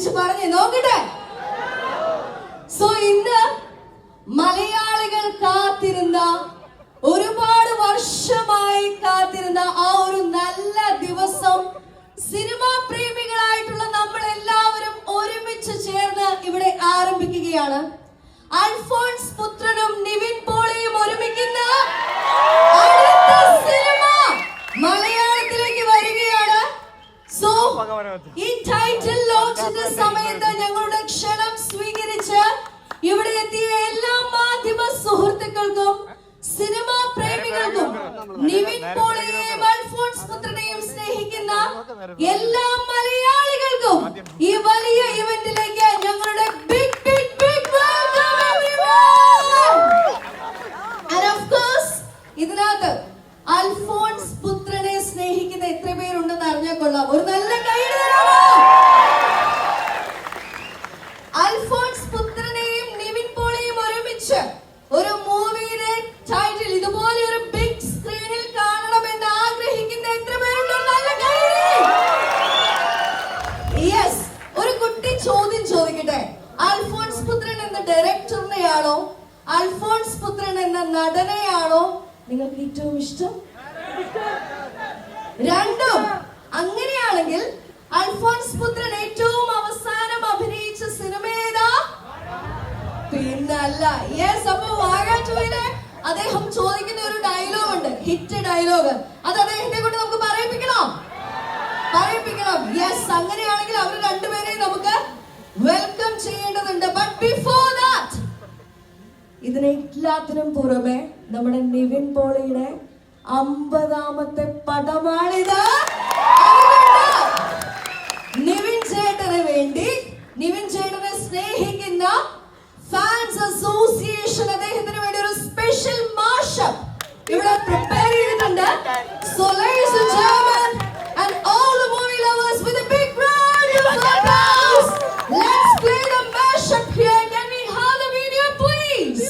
ഒരുമിച്ച് പറഞ്ഞേ നോക്കട്ടെ. സോ ഇന്ന് മലയാളികൾ കാത്തിരുന്ന, ഒരുപാട് വർഷമായി കാത്തിരുന്ന ആ ഒരു നല്ല ദിവസം സിനിമാ പ്രേമികളായിട്ടുള്ള നമ്മൾ എല്ലാവരും ഒരുമിച്ച് ചേർന്ന് ഇവിടെ ആരംഭിക്കുകയാണ്. അൽഫോൺസ് പുത്രനും നിവിൻ പോളിയും ഒരുമിക്കുന്ന അടുത്ത സിനിമ മലയാളത്തിലേക്ക് വരികയാണ്. സോ ഈ ടൈറ്റിൽ ലോഞ്ചിന്റെ സമയത്ത് ഞങ്ങളുടെ ക്ഷണം സ്വീകരിച്ച് ഇവിടെ എത്തിയ എല്ലാ മാധ്യമ സുഹൃത്തുക്കൾക്കും സിനിമാ പ്രേമികൾക്കും നിവിൻ പോളിയെയും അൽഫോൺസ് പുത്രനെയും സ്നേഹിക്കുന്ന എല്ലാ മലയാളികൾക്കും ഈ വലിയ ഇവന്റിലേക്ക് ഞങ്ങളുടെ big big big welcome everyone. And of course ഇതിനകത്ത് അൽഫോൺസ് പുത്രനെ സ്നേഹിക്കുന്ന എത്ര പേരുണ്ടെന്ന് അറിഞ്ഞാൽ കൊള്ളാം. ഒരു നല്ല കൈയ്യടി തരാമോ? അൽഫോൺസ് പുത്രനെയും നിവിൻ പോളിയും ഒരുമിച്ച് ഒരു മൂവിയുടെ ടൈറ്റിൽ ഇതുപോലെ ഒരു ബിഗ് സ്ക്രീനിൽ കാണണമെന്ന് ആഗ്രഹിക്കുന്ന എത്ര പേരുണ്ടെന്ന് നല്ല കൈയ്യടി. യെസ്, ഒരു കുട്ടി ചോദ്യം ചോദിക്കട്ടെ. അൽഫോൺസ് പുത്രൻ എന്ന ഡയറക്ടറിനെയാണോ അൽഫോൺസ് പുത്രൻ എന്ന നടനെയാണോ നിങ്ങൾക്ക് ഏറ്റവും ഇഷ്ടം? രണ്ടും. അങ്ങനെയാണെങ്കിൽ അൽഫോൺസ് പുത്രൻ ഏറ്റവും അവസാനം അഭിനയിച്ച സിനിമ ഏതാ? പിന്നല്ല. യെസ്, അപ്പൊ വാഴ 2-ലെ അദ്ദേഹം ചോദിക്കുന്ന ഒരു ഡയലോഗ് ഉണ്ട്, ഹിറ്റ് ഡയലോഗ്. അത് അദ്ദേഹത്തെ കൊണ്ട് നമുക്ക് പറയിപ്പിക്കണം. യെസ്, അങ്ങനെയാണെങ്കിൽ അവർ രണ്ടുപേരെയും നമുക്ക് വെൽക്കം ചെയ്യേണ്ടതുണ്ട്. ബട്ട് ബിഫോർ ദാറ്റ്, ഇതിനെല്ലാത്തിനും പുറമെ നമ്മുടെ നിവിൻ പോളിയുടെ 50ാമത്തെ പടമാണിത്. നിവിൻ ചേട്ടന് വേണ്ടി, നിവിൻ ചേട്ടനെ സ്നേഹിക്കുന്ന ഫാൻസ് അസോസിയേഷൻ അദ്ദേഹത്തിന് വേണ്ടി ഒരു സ്പെഷ്യൽ മാഷപ്പ് ഇവിടെ പ്രിപ്പയർ ചെയ്തിട്ടുണ്ട്. So ladies and gentlemen and all the movie lovers, with a big round of applause, let's play the mashup here. Can we have the video please?